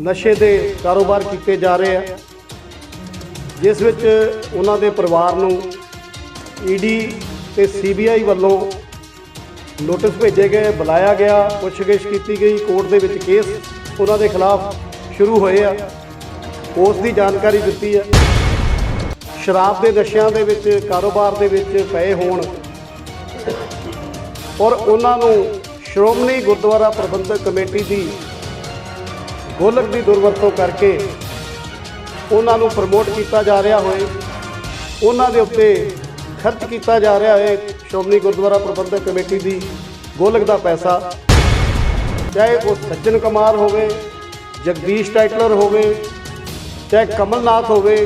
नशे के कारोबार किए जा रहे हैं, जिस विच उन्हां दे परिवार नूं ईडी ते CBI वालों नोटिस भेजे गए, बुलाया गया, पुछगिछ की गई, कोर्ट दे विच केस उन्हां दे खिलाफ शुरू होए आ, उस दी जानकारी दित्ती है। शराब के नशियां दे विच कारोबार दे विच पए होण और उन्हां नूं श्रोमणी गुरुद्वारा प्रबंधक कमेटी की गोलक की दुरवरतों करके उन्हां नूं प्रमोट किया जा रहा होए, उन्हां दे उत्ते खर्च किया जा रहा है श्रोमणी गुरुद्वारा प्रबंधक कमेटी की गोलक का पैसा, चाहे वो सज्जन कुमार होवे, जगदीश टाइटलर होवे, चाहे कमलनाथ होवे,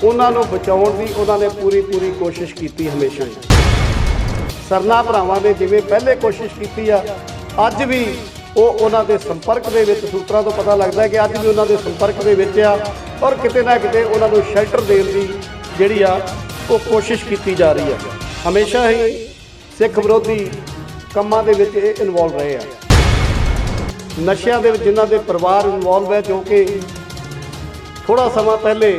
उन्हां नूं बचाउण दी उन्होंने पूरी कोशिश की हमेशा ही। सरना भरावां ने जिवें पहले कोशिश की आ, अज भी वो उन्हां दे संपर्क दे विच, सूत्रां तो पता लगता है कि अज भी उन्हां दे संपर्क दे विच आ और किते ना किते उन्हां नूं शैल्टर देण दी जिहड़ी आ वो कोशिश की जा रही है। हमेशा ही सिख विरोधी कामां दे विच इनवॉल्व रहे हैं। नशियां दे विच जिन्हां दे परिवार इनवॉल्व है, जो कि थोड़ा समा पहले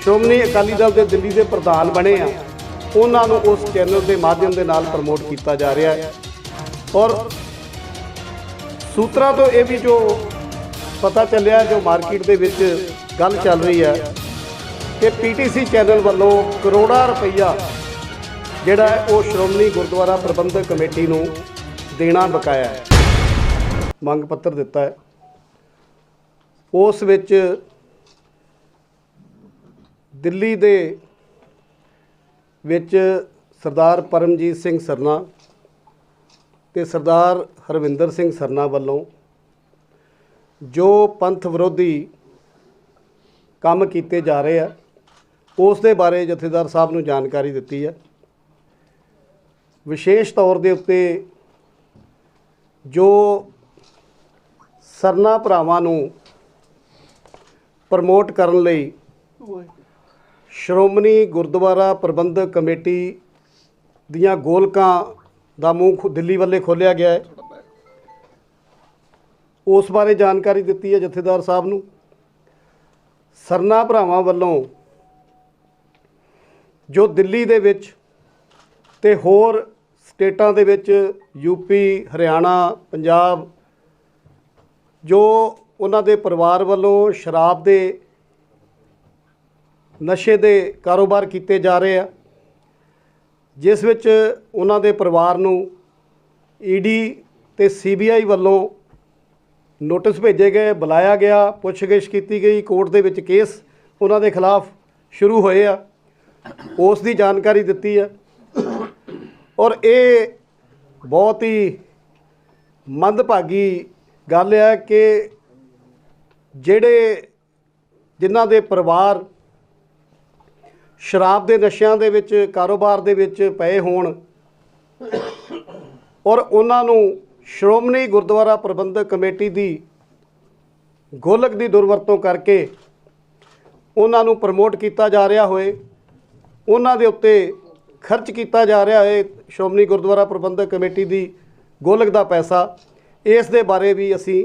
श्रोमणी अकाली दल के दिल्ली के प्रधान बने हैं, उन्होंने उस चैनल के माध्यम के नाल प्रमोट किया जा रहा है। और सूत्रों तो यह भी जो पता चलिया, जो मार्केट के विच गल चल रही है कि PTC चैनल वालों करोड़ा रुपया जिहड़ा है वो श्रोमणी गुरुद्वारा प्रबंधक कमेटी नूं देना बकाया है, मंग पत्र दिता है। उस विच दिल्ली दे विच सरदार परमजीत सिंह सरना ते सरदार हरविंदर सिंह सरना वालों जो पंथ विरोधी काम किए जा रहे हैं, उस दे बारे जथेदार साहब नूं जानकारी दिती है। विशेष तौर के उत्ते जो सरना भरावां नूं प्रमोट करन लई श्रोमणी गुरुद्वारा प्रबंधक कमेटी दियां गोलकां दा मूँह दिल्ली वाले खोलिया गया है, उस बारे जानकारी दिती है जथेदार साहब नूं। सरना भरावां वालों जो दिल्ली दे विच ते होर स्टेटां दे विच यूपी, हरियाणा, पंजाब, जो उन्हां दे परिवार वालों शराब दे नशे दे कारोबार किए जा रहे हैं, जिस विच उन्हां दे परिवार नूं ईडी ते CBI वालों नोटिस भेजे गए, बुलाया गया, पुछगिछ की गई, कोर्ट दे विच केस उन्हां दे खिलाफ शुरू होए आ, उस दी जानकारी दिती है। और ये बहुत ही मंदभागी गल है कि जिन्हां दे परिवार शराब के नशियां दे विच कारोबार दे विच पए होण और उन्हां नूं श्रोमणी गुरुद्वारा प्रबंधक कमेटी की गोलक की दुरवरतों करके उन्हां नूं प्रमोट किया जा रहा होए, उन्हां दे उत्ते खर्च किया जा रहा है श्रोमणी गुरुद्वारा प्रबंधक कमेटी की गोलक का पैसा, इस दे बारे भी असी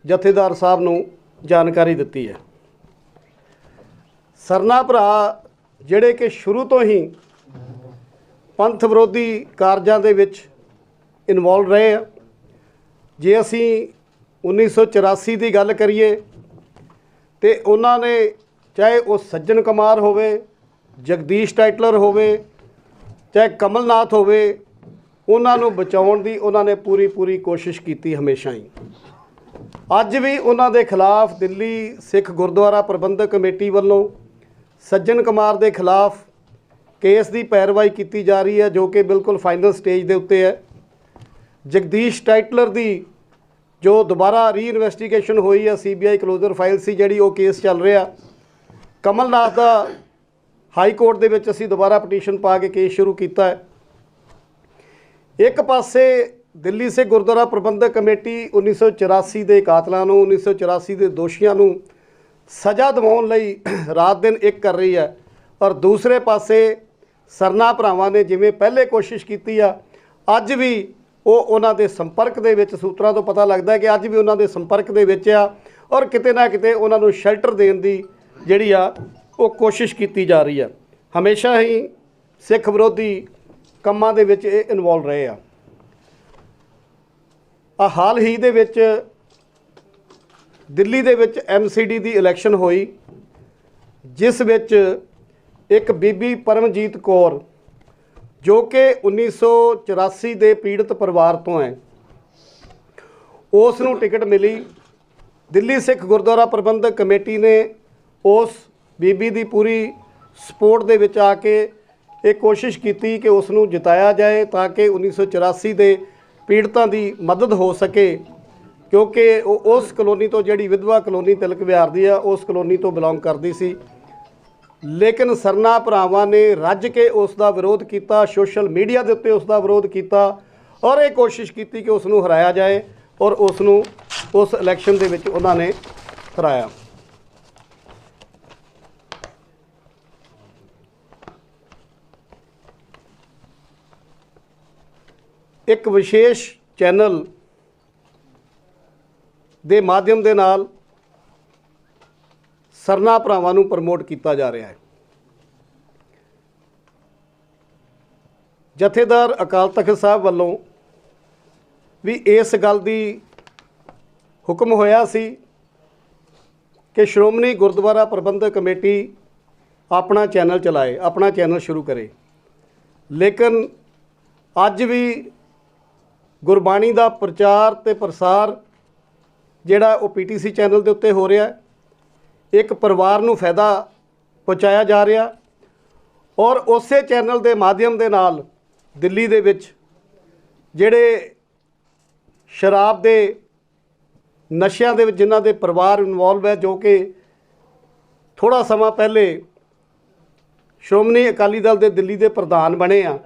जथेदार साहब नूं जानकारी दिती है। सरना भरा जिहड़े कि शुरू तो ही पंथ विरोधी कारजां दे विच इनवॉल्व रहे हैं। जे असी 1984 की गल करिए तो उन्होंने चाहे वो सज्जन कुमार होवे, जगदीश टाइटलर होवे, चाहे कमलनाथ होवे, उन्होंने बचाउण दी उन्होंने पूरी कोशिश की हमेशा ही। अज भी उन्होंने खिलाफ दिल्ली सिख गुरुद्वारा प्रबंधक कमेटी वालों सज्जन कुमार के खिलाफ केस की पैरवाई की जा रही है, जो कि बिल्कुल फाइनल स्टेज के उत्ते है। जगदीश टाइटलर की जो दोबारा री इन्वेस्टिगेशन हुई है, CBI क्लोजर फाइल सी जी, वो केस चल रहा। कमलनाथ का हाई कोर्ट के विच असीं दोबारा पटीशन पा के केस शुरू किया है। एक पासे दिल्ली से गुरुद्वारा प्रबंधक कमेटी 1984 के कातलों, 1984 के दोषियों को सज़ा दिवाउण लई रात दिन एक कर रही है, और दूसरे पासे सरना भरावां ने जिवें पहले कोशिश की आ, अज भी वो उन्हां दे संपर्क दे विच, सूत्रां तो पता लगता है कि अज भी उन्हां दे संपर्क दे विच आ और किते ना किते उन्होंने शैल्टर देने की जिहड़ी आ वो कोशिश की जा रही है। हमेशा ही सिख विरोधी ਕੰਮਾਂ ਦੇ ਵਿੱਚ ਇਹ ਇਨਵੋਲਵ ਰਹੇ ਆ। हाल ही ਦੇ ਵਿੱਚ ਦਿੱਲੀ ਦੇ ਵਿੱਚ MCD ਦੀ ਇਲੈਕਸ਼ਨ ਹੋਈ, ਜਿਸ ਵਿੱਚ ਇੱਕ ਬੀਬੀ ਪਰਮਜੀਤ ਕੌਰ ਜੋ ਕਿ 1984 ਦੇ ਪੀੜਤ ਪਰਿਵਾਰ ਤੋਂ ਹੈ, ਉਸ ਨੂੰ ਟਿਕਟ ਮਿਲੀ। ਦਿੱਲੀ ਸਿੱਖ ਗੁਰਦੁਆਰਾ ਪ੍ਰਬੰਧਕ ਕਮੇਟੀ ਨੇ ਉਸ ਬੀਬੀ ਦੀ ਪੂਰੀ ਸਪੋਰਟ ਦੇ ਵਿੱਚ ਆ ਕੇ ਇਹ ਕੋਸ਼ਿਸ਼ ਕੀਤੀ कि उसनू जिताया जाए ताकि 1984 के पीड़ितों की मदद हो सके, क्योंकि उस कलोनी तो जिहड़ी विधवा कलोनी तिलक विहार दी आ उस कलोनी तो बिलोंग करती सी। लेकिन सरना भरावां ने रज के उसका विरोध किया, सोशल मीडिया के उत्ते उसका विरोध किया और ये कोशिश की कि उसनू हराया जाए और उसनू उस इलैक्शन दे विच उन्हां ने हराया। एक विशेष चैनल ਦੇ माध्यम ਦੇ ਨਾਲ ਸਰਨਾ ਭਰਾਵਾਂ ਨੂੰ ਪ੍ਰਮੋਟ ਕੀਤਾ ਜਾ ਰਿਹਾ ਹੈ। ਜਥੇਦਾਰ ਅਕਾਲ ਤਖਤ ਸਾਹਿਬ ਵੱਲੋਂ ਵੀ ਇਸ ਗੱਲ ਦੀ ਹੁਕਮ ਹੋਇਆ ਸੀ ਕਿ ਸ਼੍ਰੋਮਣੀ ਗੁਰਦੁਆਰਾ ਪ੍ਰਬੰਧਕ ਕਮੇਟੀ ਆਪਣਾ ਚੈਨਲ ਚਲਾਏ, ਆਪਣਾ ਚੈਨਲ ਸ਼ੁਰੂ ਕਰੇ। ਲੇਕਿਨ ਅੱਜ ਵੀ ਗੁਰਬਾਣੀ ਦਾ ਪ੍ਰਚਾਰ ਤੇ ਪ੍ਰਸਾਰ ਜਿਹੜਾ ਉਹ PTC ਚੈਨਲ ਦੇ ਉੱਤੇ ਹੋ ਰਿਹਾ, ਇੱਕ ਪਰਿਵਾਰ ਨੂੰ ਫਾਇਦਾ ਪਹੁੰਚਾਇਆ ਜਾ ਰਿਹਾ ਔਰ ਉਸੇ ਚੈਨਲ ਦੇ ਮਾਧਿਅਮ ਦੇ ਨਾਲ ਦਿੱਲੀ ਦੇ ਵਿੱਚ ਜਿਹੜੇ ਸ਼ਰਾਬ ਦੇ ਨਸ਼ਿਆਂ ਦੇ ਵਿੱਚ ਜਿਨ੍ਹਾਂ ਦੇ ਪਰਿਵਾਰ ਇਨਵੋਲਵ ਹੈ, ਜੋ ਕਿ ਥੋੜਾ ਸਮਾਂ ਪਹਿਲੇ ਸ਼੍ਰੋਮਣੀ ਅਕਾਲੀ ਦਲ ਦੇ ਦਿੱਲੀ ਦੇ ਪ੍ਰਧਾਨ ਬਣੇ ਆ,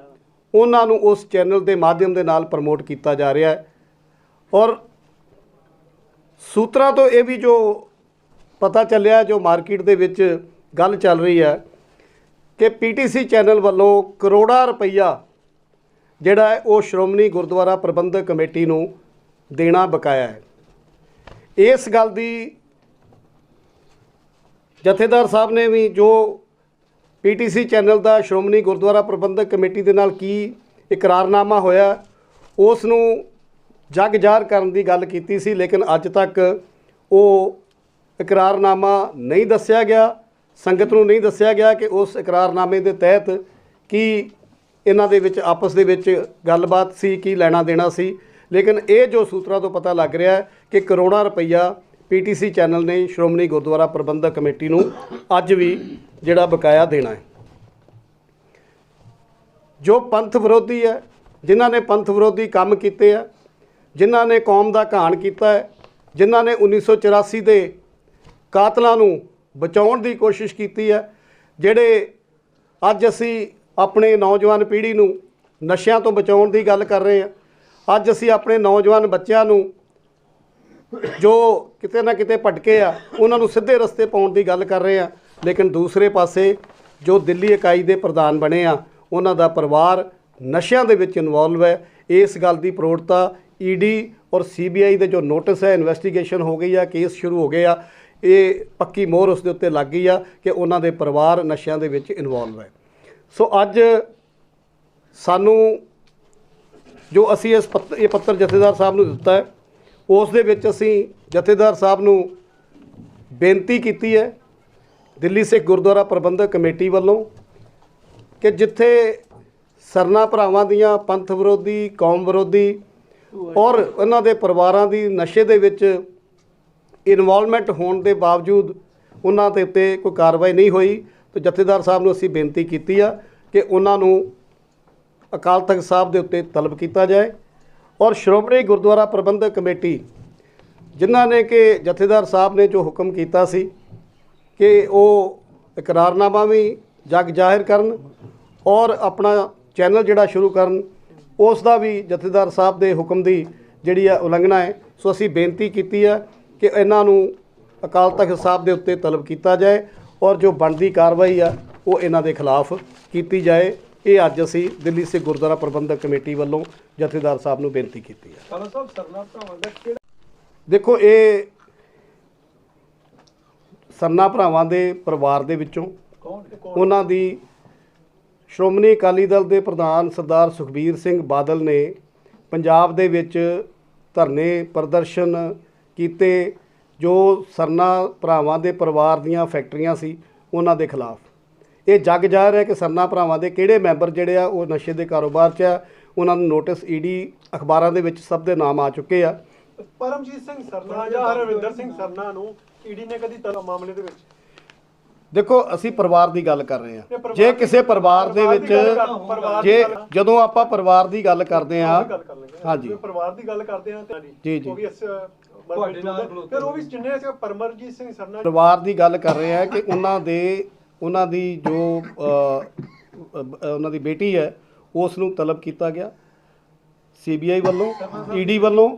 ਉਹਨਾਂ ਨੂੰ ਉਸ ਚੈਨਲ ਦੇ ਮਾਧਿਅਮ ਦੇ ਨਾਲ ਪ੍ਰਮੋਟ ਕੀਤਾ ਜਾ ਰਿਹਾ ਹੈ। ਔਰ ਸੂਤਰਾਂ ਤੋਂ ਇਹ ਵੀ ਜੋ ਪਤਾ ਚੱਲਿਆ, ਜੋ ਮਾਰਕੀਟ ਦੇ ਵਿੱਚ ਗੱਲ ਚੱਲ ਰਹੀ ਹੈ ਕਿ PTC ਚੈਨਲ ਵੱਲੋਂ ਕਰੋੜਾਂ ਰੁਪਈਆ ਜਿਹੜਾ ਹੈ ਉਹ ਸ਼੍ਰੋਮਣੀ ਗੁਰਦੁਆਰਾ ਪ੍ਰਬੰਧਕ ਕਮੇਟੀ ਨੂੰ ਦੇਣਾ ਬਕਾਇਆ ਹੈ। ਇਸ ਗੱਲ ਦੀ ਜਥੇਦਾਰ ਸਾਹਿਬ ਨੇ ਵੀ ਜੋ PTC ਚੈਨਲ ਦਾ ਸ਼੍ਰੋਮਣੀ ਗੁਰਦੁਆਰਾ ਪ੍ਰਬੰਧਕ ਕਮੇਟੀ ਦੇ ਨਾਲ ਕੀ ਇਕਰਾਰਨਾਮਾ ਹੋਇਆ ਉਸ ਨੂੰ ਜਗ ਜ਼ਾਹਰ ਕਰਨ ਦੀ ਗੱਲ ਕੀਤੀ ਸੀ, ਲੇਕਿਨ ਅੱਜ ਤੱਕ ਉਹ ਇਕਰਾਰਨਾਮਾ ਨਹੀਂ ਦੱਸਿਆ ਗਿਆ, ਸੰਗਤ ਨੂੰ ਨਹੀਂ ਦੱਸਿਆ ਗਿਆ ਕਿ ਉਸ ਇਕਰਾਰਨਾਮੇ ਦੇ ਤਹਿਤ ਕੀ ਇਹਨਾਂ ਦੇ ਵਿੱਚ ਆਪਸ ਦੇ ਵਿੱਚ ਗੱਲਬਾਤ ਸੀ, ਕੀ ਲੈਣਾ ਦੇਣਾ ਸੀ। ਲੇਕਿਨ ਇਹ ਜੋ ਸੂਤਰਾਂ ਤੋਂ ਪਤਾ ਲੱਗ ਰਿਹਾ ਹੈ ਕਿ ਕਰੋੜਾਂ ਰੁਪਈਆ PTC ਚੈਨਲ ਨੇ ਸ਼੍ਰੋਮਣੀ ਗੁਰਦੁਆਰਾ ਪ੍ਰਬੰਧਕ ਕਮੇਟੀ ਨੂੰ ਅੱਜ ਵੀ ਜਿਹੜਾ ਬਕਾਇਆ ਦੇਣਾ ਹੈ। ਜੋ ਪੰਥ ਵਿਰੋਧੀ ਹੈ, ਜਿਨ੍ਹਾਂ ਨੇ ਪੰਥ ਵਿਰੋਧੀ ਕੰਮ ਕੀਤੇ ਆ, ਜਿਨ੍ਹਾਂ ਨੇ ਕੌਮ ਦਾ ਘਾਣ ਕੀਤਾ ਹੈ, ਜਿਨ੍ਹਾਂ ਨੇ 1984 ਦੇ ਕਾਤਲਾਂ ਨੂੰ ਬਚਾਉਣ ਦੀ ਕੋਸ਼ਿਸ਼ ਕੀਤੀ ਹੈ, ਜਿਹੜੇ ਅੱਜ ਅਸੀਂ ਆਪਣੇ ਨੌਜਵਾਨ ਪੀੜ੍ਹੀ ਨੂੰ ਨਸ਼ਿਆਂ ਤੋਂ ਬਚਾਉਣ ਦੀ ਗੱਲ ਕਰ ਰਹੇ ਹਾਂ। ਅੱਜ ਅਸੀਂ ਆਪਣੇ ਨੌਜਵਾਨ ਬੱਚਿਆਂ ਨੂੰ ਜੋ ਕਿਤੇ ਨਾ ਕਿਤੇ ਭਟਕੇ ਆ ਉਹਨਾਂ ਨੂੰ ਸਿੱਧੇ ਰਸਤੇ ਪਾਉਣ ਦੀ ਗੱਲ ਕਰ ਰਹੇ ਆ। ਲੇਕਿਨ ਦੂਸਰੇ ਪਾਸੇ ਜੋ ਦਿੱਲੀ ਇਕਾਈ ਦੇ ਪ੍ਰਧਾਨ ਬਣੇ ਆ ਉਹਨਾਂ ਦਾ ਪਰਿਵਾਰ ਨਸ਼ਿਆਂ ਦੇ ਵਿੱਚ ਇਨਵੋਲਵ ਹੈ। ਇਸ ਗੱਲ ਦੀ ਪ੍ਰੋੜਤਾ ED ਔਰ CBI ਦੇ ਜੋ ਨੋਟਿਸ ਹੈ, ਇਨਵੈਸਟੀਗੇਸ਼ਨ ਹੋ ਗਈ ਆ, ਕੇਸ ਸ਼ੁਰੂ ਹੋ ਗਏ ਆ, ਇਹ ਪੱਕੀ ਮੋਹਰ ਉਸ ਦੇ ਉੱਤੇ ਲੱਗ ਗਈ ਆ ਕਿ ਉਹਨਾਂ ਦੇ ਪਰਿਵਾਰ ਨਸ਼ਿਆਂ ਦੇ ਵਿੱਚ ਇਨਵੋਲਵ ਹੈ। ਸੋ ਅੱਜ ਸਾਨੂੰ ਜੋ ਅਸੀਂ ਇਹ ਪੱਤਰ ਜਥੇਦਾਰ ਸਾਹਿਬ ਨੂੰ ਦਿੱਤਾ ਹੈ, ਉਸ ਦੇ ਵਿੱਚ ਅਸੀਂ ਜਥੇਦਾਰ ਸਾਹਿਬ ਨੂੰ ਬੇਨਤੀ ਕੀਤੀ ਹੈ ਦਿੱਲੀ ਸਿੱਖ ਗੁਰਦੁਆਰਾ ਪ੍ਰਬੰਧਕ ਕਮੇਟੀ ਵੱਲੋਂ ਕਿ ਜਿੱਥੇ ਸਰਨਾ ਭਰਾਵਾਂ ਦੀਆਂ ਪੰਥ ਵਿਰੋਧੀ, ਕੌਮ ਵਿਰੋਧੀ ਔਰ ਉਹਨਾਂ ਦੇ ਪਰਿਵਾਰਾਂ ਦੀ ਨਸ਼ੇ ਦੇ ਵਿੱਚ ਇਨਵੋਲਵਮੈਂਟ ਹੋਣ ਦੇ ਬਾਵਜੂਦ ਉਹਨਾਂ ਦੇ ਉੱਤੇ ਕੋਈ ਕਾਰਵਾਈ ਨਹੀਂ ਹੋਈ, ਤਾਂ ਜਥੇਦਾਰ ਸਾਹਿਬ ਨੂੰ ਅਸੀਂ ਬੇਨਤੀ ਕੀਤੀ ਆ ਕਿ ਉਹਨਾਂ ਨੂੰ ਅਕਾਲ ਤਖਤ ਸਾਹਿਬ ਦੇ ਉੱਤੇ ਤਲਬ ਕੀਤਾ ਜਾਏ ਔਰ ਸ਼੍ਰੋਮਣੀ ਗੁਰਦੁਆਰਾ ਪ੍ਰਬੰਧਕ ਕਮੇਟੀ ਜਿਨ੍ਹਾਂ ਨੇ ਕਿ ਜਥੇਦਾਰ ਸਾਹਿਬ ਨੇ ਜੋ ਹੁਕਮ ਕੀਤਾ ਸੀ ਕਿ ਉਹ ਇਕਰਾਰਨਾਮਾ ਵੀ ਜਗ ਜ਼ਾਹਿਰ ਕਰਨ ਔਰ ਆਪਣਾ ਚੈਨਲ ਜਿਹੜਾ ਸ਼ੁਰੂ ਕਰਨ, ਉਸ ਦਾ ਵੀ ਜਥੇਦਾਰ ਸਾਹਿਬ ਦੇ ਹੁਕਮ ਦੀ ਜਿਹੜੀ ਆ ਉਲੰਘਣਾ ਹੈ। ਸੋ ਅਸੀਂ ਬੇਨਤੀ ਕੀਤੀ ਹੈ ਕਿ ਇਹਨਾਂ ਨੂੰ ਅਕਾਲ ਤਖਤ ਸਾਹਿਬ ਦੇ ਉੱਤੇ ਤਲਬ ਕੀਤਾ ਜਾਏ ਔਰ ਜੋ ਬਣਦੀ ਕਾਰਵਾਈ ਆ ਉਹ ਇਹਨਾਂ ਦੇ ਖਿਲਾਫ ਕੀਤੀ ਜਾਏ। ਇਹ ਅੱਜ ਅਸੀਂ ਦਿੱਲੀ ਸਿੱਖ ਗੁਰਦੁਆਰਾ ਪ੍ਰਬੰਧਕ ਕਮੇਟੀ ਵੱਲੋਂ ਜਥੇਦਾਰ ਸਾਹਿਬ ਨੂੰ ਬੇਨਤੀ ਕੀਤੀ ਹੈ। ਦੇਖੋ, ਇਹ ਸਰਨਾ ਭਰਾਵਾਂ ਦੇ ਪਰਿਵਾਰ ਦੇ ਵਿੱਚੋਂ ਉਹਨਾਂ ਦੀ ਸ਼੍ਰੋਮਣੀ ਅਕਾਲੀ ਦਲ ਦੇ ਪ੍ਰਧਾਨ ਸਰਦਾਰ ਸੁਖਬੀਰ ਸਿੰਘ ਬਾਦਲ ਨੇ ਪੰਜਾਬ ਦੇ ਵਿੱਚ ਧਰਨੇ ਪ੍ਰਦਰਸ਼ਨ ਕੀਤੇ ਜੋ ਸਰਨਾ ਭਰਾਵਾਂ ਦੇ ਪਰਿਵਾਰ ਦੀਆਂ ਫੈਕਟਰੀਆਂ ਸੀ ਉਹਨਾਂ ਦੇ ਖਿਲਾਫ। ਇਹ ਜੱਗ ਜ਼ਾਹਿਰ ਹੈ ਕਿ ਸਰਨਾ ਭਰਾਵਾਂ ਦੇ ਕਿਹੜੇ ਮੈਂਬਰ ਜਿਹੜੇ ਆ ਉਹ ਨਸ਼ੇ ਦੇ ਕਾਰੋਬਾਰ 'ਚ ਆ। ਉਹਨਾਂ ਨੂੰ ਨੋਟਿਸ ਈਡੀ ਅਖਬਾਰਾਂ ਦੇ ਵਿੱਚ ਸਭ ਦੇ ਨਾਮ ਆ ਚੁੱਕੇ ਆ। ਪਰਮਜੀਤ ਸਿੰਘ ਸਰਨਾ ਜਾਂ ਹਰਵਿੰਦਰ ਸਿੰਘ ਸਰਨਾ ਨੂੰ ਈਡੀ ਨੇ ਕਦੀ ਤਲਬ ਮਾਮਲੇ ਦੇ ਵਿੱਚ? ਦੇਖੋ ਅਸੀਂ ਪਰਿਵਾਰ ਦੀ ਗੱਲ ਕਰ ਰਹੇ ਹਾਂ। ਜੇ ਕਿਸੇ ਪਰਿਵਾਰ ਦੇ ਵਿੱਚ ਜੇ ਜਦੋਂ ਆਪਾਂ ਪਰਿਵਾਰ ਦੀ ਗੱਲ ਕਰਦੇ ਹਾਂ, ਹਾਂਜੀ ਪਰਿਵਾਰ ਦੀ ਗੱਲ ਕਰਦੇ ਹਾਂ ਜੀ ਜੀ ਉਹ ਵੀ ਫਿਰ ਉਹ ਵੀ ਜਿੰਨੇ ਪਰਮਜੀਤ ਸਿੰਘ ਸਰਨਾ ਪਰਿਵਾਰ ਦੀ ਗੱਲ ਕਰ ਰਹੇ ਹਾਂ ਕਿ ਉਹਨਾਂ ਦੀ ਜੋ ਉਹਨਾਂ ਦੀ ਬੇਟੀ ਹੈ ਉਸ ਨੂੰ ਤਲਬ ਕੀਤਾ ਗਿਆ CBI ਵੱਲੋਂ, ਈਡੀ ਵੱਲੋਂ,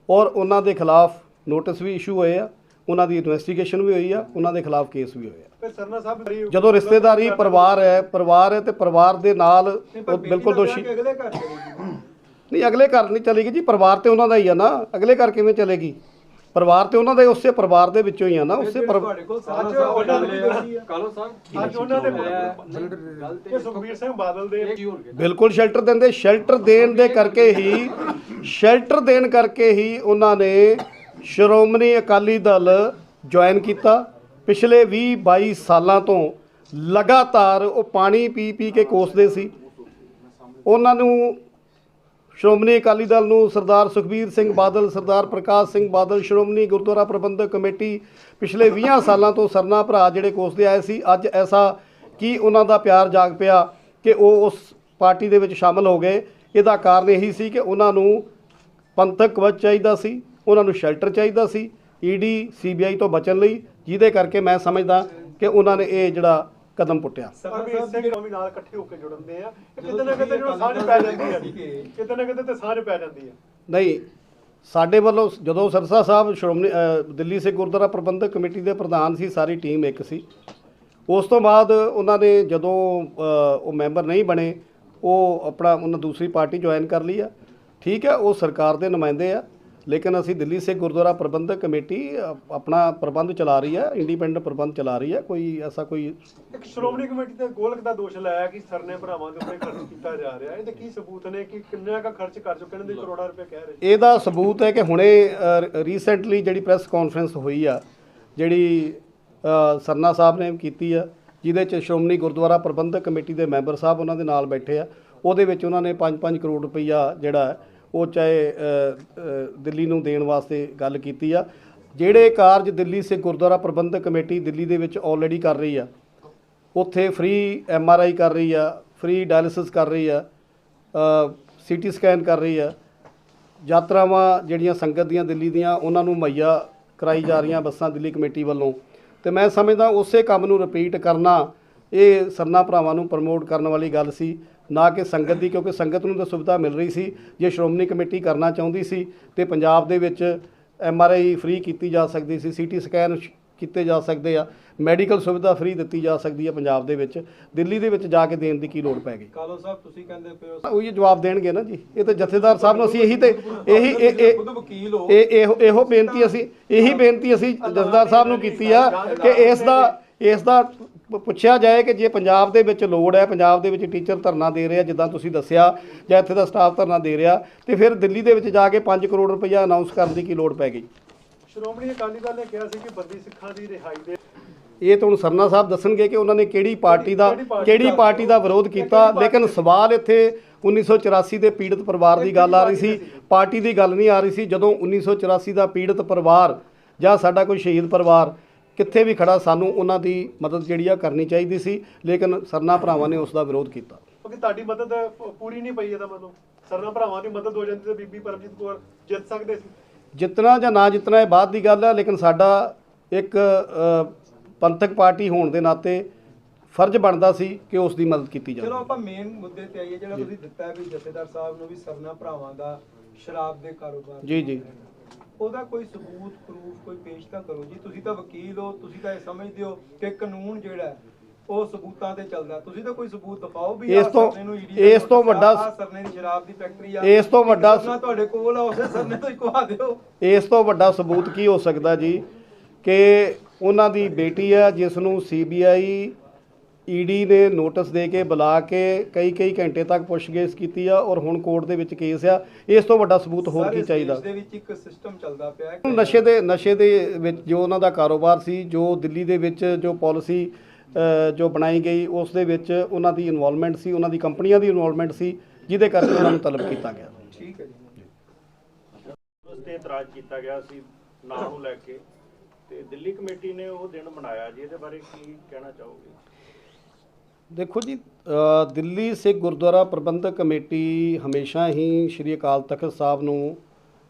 ਔਰ ਉਹਨਾਂ ਦੇ ਖਿਲਾਫ ਨੋਟਿਸ ਵੀ ਇਸ਼ੂ ਹੋਏ ਆ, ਉਹਨਾਂ ਦੀ ਇਨਵੈਸਟੀਗੇਸ਼ਨ ਵੀ ਹੋਈ ਆ, ਉਹਨਾਂ ਦੇ ਖਿਲਾਫ ਕੇਸ ਵੀ ਹੋਇਆ। ਫਿਰ ਸਰਨਾ ਸਾਹਿਬ ਜਦੋਂ ਰਿਸ਼ਤੇਦਾਰੀ ਪਰਿਵਾਰ ਹੈ ਤੇ ਪਰਿਵਾਰ ਦੇ ਨਾਲ ਉਹ ਬਿਲਕੁਲ ਦੋਸ਼ੀ ਨਹੀਂ। ਅਗਲੇ ਘਰ ਨਹੀਂ ਚਲੇਗੀ ਜੀ, ਪਰਿਵਾਰ ਤੇ ਉਹਨਾਂ ਦਾ ਹੀ ਆ ਨਾ, ਅਗਲੇ ਘਰ ਕਿਵੇਂ ਚਲੇਗੀ? ਪਰਿਵਾਰ ਤੇ ਉਹਨਾਂ ਦੇ ਉਸੇ ਪਰਿਵਾਰ ਦੇ ਵਿੱਚੋਂ ਹੀ ਆ ਨਾ, ਉਸੇ ਸੁਖਬੀਰ ਸਿੰਘ ਬਾਦਲ ਦੇ ਬਿਲਕੁਲ ਸ਼ੈਲਟਰ ਦਿੰਦੇ। ਸ਼ੈਲਟਰ ਦੇਣ ਕਰਕੇ ਹੀ ਉਹਨਾਂ ਨੇ ਸ਼੍ਰੋਮਣੀ ਅਕਾਲੀ ਦਲ ਜੁਆਇਨ ਕੀਤਾ। ਪਿਛਲੇ 20-22 ਸਾਲਾਂ ਤੋਂ ਲਗਾਤਾਰ ਉਹ ਪਾਣੀ ਪੀ ਕੇ ਕੋਸਦੇ ਸੀ। ਉਹਨਾਂ ਨੂੰ ਸ਼੍ਰੋਮਣੀ ਅਕਾਲੀ ਦਲ ਨੂੰ ਸਰਦਾਰ ਸੁਖਬੀਰ ਸਿੰਘ ਬਾਦਲ, ਸਰਦਾਰ ਪ੍ਰਕਾਸ਼ ਸਿੰਘ ਬਾਦਲ, ਸ਼੍ਰੋਮਣੀ ਗੁਰਦੁਆਰਾ ਪ੍ਰਬੰਧਕ ਕਮੇਟੀ ਪਿਛਲੇ 20 ਸਾਲਾਂ ਤੋਂ ਸਰਨਾ ਭਰਾ ਜਿਹੜੇ ਕੋਸਦੇ ਆਏ ਸੀ। ਅੱਜ ਐਸਾ ਕੀ ਉਹਨਾਂ ਦਾ ਪਿਆਰ ਜਾਗ ਪਿਆ ਕਿ ਉਹ ਉਸ ਪਾਰਟੀ ਦੇ ਵਿੱਚ ਸ਼ਾਮਲ ਹੋ ਗਏ। ਇਹਦਾ ਕਾਰਨ ਇਹੀ ਸੀ ਕਿ ਉਹਨਾਂ ਨੂੰ ਪੰਥਕ ਕਵਚ ਚਾਹੀਦਾ ਸੀ, ਉਹਨਾਂ ਨੂੰ ਸ਼ੈਲਟਰ ਚਾਹੀਦਾ ਸੀ ਈਡੀ CBI ਤੋਂ ਬਚਣ ਲਈ, ਜਿਹਦੇ ਕਰਕੇ ਮੈਂ ਸਮਝਦਾ ਕਿ ਉਹਨਾਂ ਨੇ ਇਹ ਜਿਹੜਾ ਕਦਮ ਪੁੱਟਿਆ। ਸਰਬੀਰ ਸਿੰਘ ਵੀ ਨਾਲ ਇਕੱਠੇ ਹੋ ਕੇ ਜੁੜਨਦੇ ਆ, ਕਿਤੇ ਨਾ ਕਿਤੇ ਜਿਹੜਾ ਸਾਂਝ ਪੈ ਜਾਂਦੀ ਹੈ, ਕਿਤੇ ਨਾ ਕਿਤੇ ਤੇ ਸਾਂਝ ਪੈ ਜਾਂਦੀ ਹੈ। ਨਹੀਂ, ਸਾਡੇ ਵੱਲੋਂ ਜਦੋਂ ਸਰਸਾ ਸਾਹਿਬ ਸ਼੍ਰੋਮਣੀ ਦਿੱਲੀ ਸਿੱਖ ਗੁਰਦੁਆਰਾ ਪ੍ਰਬੰਧਕ ਕਮੇਟੀ ਦੇ ਪ੍ਰਧਾਨ ਸੀ, ਸਾਰੀ ਟੀਮ ਇੱਕ ਸੀ। ਉਸ ਤੋਂ ਬਾਅਦ ਉਹਨਾਂ ਨੇ ਜਦੋਂ ਉਹ ਮੈਂਬਰ ਨਹੀਂ ਬਣੇ, ਉਹ ਉਹਨਾਂ ਦੂਸਰੀ ਪਾਰਟੀ ਜੁਆਇਨ ਕਰ ਲਈ ਆ। ਠੀਕ ਹੈ, ਉਹ ਸਰਕਾਰ ਦੇ ਨੁਮਾਇੰਦੇ ਆ, ਲੇਕਿਨ ਅਸੀਂ ਦਿੱਲੀ ਸਿੱਖ ਗੁਰਦੁਆਰਾ ਪ੍ਰਬੰਧਕ ਕਮੇਟੀ ਆਪਣਾ ਪ੍ਰਬੰਧ ਚਲਾ ਰਹੀ ਹੈ, ਇੰਡੀਪੈਂਡੈਂਟ ਪ੍ਰਬੰਧ ਚਲਾ ਰਹੀ ਹੈ। ਕੋਈ ਐਸਾ ਕੋਈ ਇੱਕ ਸ਼੍ਰੋਮਣੀ ਕਮੇਟੀ ਤੇ ਗੋਲਕ ਦਾ ਦੋਸ਼ ਲਾਇਆ ਕਿ ਸਰਨੇ ਭਰਾਵਾਂ ਦੇ ਉੱਤੇ ਖਰਚ ਕੀਤਾ ਜਾ ਰਿਹਾ। ਇਹਦੇ ਕੀ ਸਬੂਤ ਨੇ ਕਿ ਕਿੰਨਾ ਕੁ ਖਰਚ ਕਰ ਚੁੱਕੇ ਨੇ? ਕਰੋੜਾਂ ਰੁਪਏ ਕਹਿ ਰਹੇ। ਇਹਦਾ ਸਬੂਤ ਹੈ ਕਿ ਹੁਣੇ ਰੀਸੈਂਟਲੀ ਜਿਹੜੀ ਪ੍ਰੈਸ ਕਾਨਫਰੰਸ ਹੋਈ ਆ, ਜਿਹੜੀ ਸਰਨਾ ਸਾਹਿਬ ਨੇ ਕੀਤੀ ਆ, ਜਿਹਦੇ 'ਚ ਸ਼੍ਰੋਮਣੀ ਗੁਰਦੁਆਰਾ ਪ੍ਰਬੰਧਕ ਕਮੇਟੀ ਦੇ ਮੈਂਬਰ ਸਾਹਿਬ ਉਹਨਾਂ ਦੇ ਨਾਲ ਬੈਠੇ ਆ, ਉਹਦੇ ਵਿੱਚ ਉਹਨਾਂ ਨੇ 5-5 ਕਰੋੜ ਰੁਪਈਆ ਜਿਹੜਾ ਉਹ ਚਾਹੇ ਦਿੱਲੀ ਨੂੰ ਦੇਣ ਵਾਸਤੇ ਗੱਲ ਕੀਤੀ ਆ। ਜਿਹੜੇ ਕਾਰਜ ਦਿੱਲੀ ਸਿੱਖ ਗੁਰਦੁਆਰਾ ਪ੍ਰਬੰਧਕ ਕਮੇਟੀ ਦਿੱਲੀ ਦੇ ਵਿੱਚ ਆਲਰੇਡੀ ਕਰ ਰਹੀ ਆ, ਉੱਥੇ ਫ੍ਰੀ MRI ਕਰ ਰਹੀ ਆ, ਫ੍ਰੀ ਡਾਇਲਿਸਿਸ ਕਰ ਰਹੀ ਆ, CT ਸਕੈਨ ਕਰ ਰਹੀ ਆ, ਯਾਤਰਾਵਾਂ ਜਿਹੜੀਆਂ ਸੰਗਤ ਦੀਆਂ ਦਿੱਲੀ ਦੀਆਂ ਉਹਨਾਂ ਨੂੰ ਮੁਹੱਈਆ ਕਰਾਈ ਜਾ ਰਹੀਆਂ ਬੱਸਾਂ ਦਿੱਲੀ ਕਮੇਟੀ ਵੱਲੋਂ। ਤੇ ਮੈਂ ਸਮਝਦਾ ਉਸੇ ਕੰਮ ਨੂੰ ਰਿਪੀਟ ਕਰਨਾ ਇਹ ਸਰਨਾ ਭਰਾਵਾਂ ਨੂੰ ਪ੍ਰਮੋਟ ਕਰਨ ਵਾਲੀ ਗੱਲ ਸੀ, ਨਾ ਕਿ ਸੰਗਤ ਦੀ, ਕਿਉਂਕਿ ਸੰਗਤ ਨੂੰ ਤਾਂ ਸੁਵਿਧਾ ਮਿਲ ਰਹੀ ਸੀ। ਜੇ ਸ਼੍ਰੋਮਣੀ ਕਮੇਟੀ ਕਰਨਾ ਚਾਹੁੰਦੀ ਸੀ ਤੇ ਪੰਜਾਬ ਦੇ ਵਿੱਚ MRI ਫ੍ਰੀ ਕੀਤੀ ਜਾ ਸਕਦੀ ਸੀ, CT ਸਕੈਨ ਕੀਤੇ ਜਾ ਸਕਦੇ ਆ, ਮੈਡੀਕਲ ਸੁਵਿਧਾ ਫ੍ਰੀ ਦਿੱਤੀ ਜਾ ਸਕਦੀ ਹੈ ਪੰਜਾਬ ਦੇ ਵਿੱਚ। ਦਿੱਲੀ ਦੇ ਵਿੱਚ ਜਾ ਕੇ ਦੇਣ ਦੀ ਕੀ ਲੋੜ ਪੈ ਗਈ? ਕਾਲੋ ਸਾਹਿਬ ਤੁਸੀਂ ਕਹਿੰਦੇ ਪਏ ਹੋ ਉਹੀ ਜਵਾਬ ਦੇਣਗੇ ਨਾ ਜੀ। ਇਹ ਤਾਂ ਜਥੇਦਾਰ ਸਾਹਿਬ ਨੂੰ ਅਸੀਂ ਇਹੋ ਬੇਨਤੀ ਅਸੀਂ ਜਥੇਦਾਰ ਸਾਹਿਬ ਨੂੰ ਕੀਤੀ ਆ ਕਿ ਇਸ ਦਾ ਪੁੱਛਿਆ ਜਾਏ ਕਿ ਜੇ ਪੰਜਾਬ ਦੇ ਵਿੱਚ ਲੋੜ ਹੈ, ਪੰਜਾਬ ਦੇ ਵਿੱਚ ਟੀਚਰ ਧਰਨਾ ਦੇ ਰਿਹਾ ਜਿੱਦਾਂ ਤੁਸੀਂ ਦੱਸਿਆ, ਜਾਂ ਇੱਥੇ ਦਾ ਸਟਾਫ ਧਰਨਾ ਦੇ ਰਿਹਾ, ਤੇ ਫਿਰ ਦਿੱਲੀ ਦੇ ਵਿੱਚ ਜਾ ਕੇ 5 ਕਰੋੜ ਰੁਪਈਆ ਅਨਾਉਂਸ ਕਰਨ ਦੀ ਕੀ ਲੋੜ ਪੈ ਗਈ? ਸ਼੍ਰੋਮਣੀ ਅਕਾਲੀ ਦਲ ਨੇ ਕਿਹਾ ਸੀ ਕਿ ਬੰਦੀ ਸਿੱਖਾਂ ਦੀ ਰਿਹਾਈ ਦੇ ਇਹ ਤਾਂ ਹੁਣ ਸਰਨਾ ਸਾਹਿਬ ਦੱਸਣਗੇ ਕਿ ਉਹਨਾਂ ਨੇ ਕਿਹੜੀ ਪਾਰਟੀ ਦਾ ਵਿਰੋਧ ਕੀਤਾ। ਲੇਕਿਨ ਸਵਾਲ ਇੱਥੇ 1984 ਦੇ ਪੀੜਤ ਪਰਿਵਾਰ ਦੀ ਗੱਲ ਆ ਰਹੀ ਸੀ, ਪਾਰਟੀ ਦੀ ਗੱਲ ਨਹੀਂ ਆ ਰਹੀ ਸੀ। ਜਦੋਂ 1984 ਦਾ ਪੀੜਤ ਪਰਿਵਾਰ ਜਾਂ ਸਾਡਾ ਕੋਈ ਸ਼ਹੀਦ ਪਰਿਵਾਰ ਕਿੱਥੇ ਵੀ ਖੜਾ, ਸਾਨੂੰ ਉਹਨਾਂ ਦੀ ਮਦਦ ਜਿਹੜੀ ਆ ਕਰਨੀ ਚਾਹੀਦੀ ਸੀ, ਲੇਕਿਨ ਸਰਨਾ ਭਰਾਵਾਂ ਨੇ ਉਸ ਦਾ ਵਿਰੋਧ ਕੀਤਾ। ਕਿਉਂਕਿ ਤੁਹਾਡੀ ਮਦਦ ਪੂਰੀ ਨਹੀਂ ਪਈ, ਇਹਦਾ ਮਤਲਬ ਸਰਨਾ ਭਰਾਵਾਂ ਦੀ ਮਦਦ ਹੋ ਜਾਂਦੀ ਤਾਂ ਬੀਬੀ ਪਰਮਜੀਤ ਕੌਰ ਜਿੱਤ ਸਕਦੇ ਸੀ। ਜਿੱਤਣਾ ਜਾਂ ਨਾ ਜਿੱਤਣਾ ਇਹ ਬਾਅਦ ਦੀ ਗੱਲ ਹੈ, ਲੇਕਿਨ ਸਾਡਾ ਇੱਕ ਪੰਥਕ ਪਾਰਟੀ ਹੋਣ ਦੇ ਨਾਤੇ ਫਰਜ਼ ਬਣਦਾ ਸੀ ਕਿ ਉਸ ਦੀ ਮਦਦ ਕੀਤੀ ਜਾਵੇ। ਚਲੋ ਆਪਾਂ ਮੇਨ ਮੁੱਦੇ ਤੇ ਆਈਏ, ਜਿਹੜਾ ਤੁਸੀਂ ਦਿੱਤਾ ਵੀ ਜਥੇਦਾਰ ਸਾਹਿਬ ਨੂੰ ਵੀ ਸਰਨਾ ਭਰਾਵਾਂ ਦਾ ਸ਼ਰਾਬ ਦੇ ਕਾਰੋਬਾਰ ਜੀ ਉਹਦਾ ਕੋਈ ਸਬੂਤ ਪ੍ਰੂਫ ਕੋਈ ਪੇਸ਼ ਤਾਂ ਕਰੋ ਜੀ। ਤੁਸੀਂ ਤਾਂ ਵਕੀਲ ਹੋ, ਤੁਸੀਂ ਤਾਂ ਇਹ ਸਮਝਦੇ ਹੋ ਕਿ ਕਾਨੂੰਨ ਜਿਹੜਾ ਉਹ ਸਬੂਤਾਂ ਤੇ ਚੱਲਦਾ। ਤੁਸੀਂ ਤਾਂ ਕੋਈ ਸਬੂਤ ਦਿਖਾਓ ਵੀ ਇਸ ਤੋਂ ਵੱਡਾ ਸਰਨੇ ਦੀ ਸ਼ਰਾਬ ਦੀ ਫੈਕਟਰੀ ਆ, ਇਸ ਤੋਂ ਵੱਡਾ ਤੁਹਾਡੇ ਕੋਲ ਆ, ਉਸੇ ਸਰਨੇ ਤੋਂ ਹੀ ਕਹਾ ਦਿਓ। ਇਸ ਤੋਂ ਵੱਡਾ ਸਬੂਤ ਕੀ ਹੋ ਸਕਦਾ ਜੀ ਕਿ ਉਹਨਾਂ ਦੀ ਬੇਟੀ ਆ ਜਿਸ ਨੂੰ CBI ED ਨੇ ਨੋਟਿਸ ਦੇ ਕੇ ਬੁਲਾ ਕੇ ਕਈ ਘੰਟੇ ਤੱਕ ਪੁੱਛਗਿੱਛ ਕੀਤੀ ਆ ਔਰ ਹੁਣ ਕੋਰਟ ਦੇ ਵਿੱਚ ਕੇਸ ਆ। ਇਸ ਤੋਂ ਵੱਡਾ ਸਬੂਤ ਹੋਰ ਕੀ ਚਾਹੀਦਾ। ਦੇਸ਼ ਦੇ ਵਿੱਚ ਇੱਕ ਸਿਸਟਮ ਚੱਲਦਾ ਪਿਆ ਹੈ ਨਸ਼ੇ ਦੇ ਵਿੱਚ ਜੋ ਉਹਨਾਂ ਦਾ ਕਾਰੋਬਾਰ ਸੀ, ਜੋ ਦਿੱਲੀ ਦੇ ਵਿੱਚ ਜੋ ਪਾਲਿਸੀ ਜੋ ਬਣਾਈ ਗਈ ਉਸ ਦੇ ਵਿੱਚ ਉਹਨਾਂ ਦੀ ਇਨਵੋਲਵਮੈਂਟ ਸੀ, ਉਹਨਾਂ ਦੀ ਕੰਪਨੀਆਂ ਦੀ ਇਨਵੋਲਵਮੈਂਟ ਸੀ, ਜਿਹਦੇ ਕਰਕੇ ਉਹਨਾਂ ਨੂੰ ਤਲਬ ਕੀਤਾ ਗਿਆ। ਠੀਕ ਹੈ ਜੀ। ਉਸ ਤੇ ਇਤਰਾਜ਼ ਕੀਤਾ ਗਿਆ ਸੀ ਨਾਂ ਨੂੰ ਲੈ ਕੇ ਤੇ ਦਿੱਲੀ ਕਮੇਟੀ ਨੇ ਉਹ ਦਿਨ ਮਨਾਇਆ ਜੀ, ਇਹਦੇ ਬਾਰੇ ਕੀ ਕਹਿਣਾ ਚਾਹੋਗੇ? ਦੇਖੋ ਜੀ, ਦਿੱਲੀ ਸਿੱਖ ਗੁਰਦੁਆਰਾ ਪ੍ਰਬੰਧਕ ਕਮੇਟੀ ਹਮੇਸ਼ਾ ਹੀ ਸ਼੍ਰੀ ਅਕਾਲ ਤਖਤ ਸਾਹਿਬ ਨੂੰ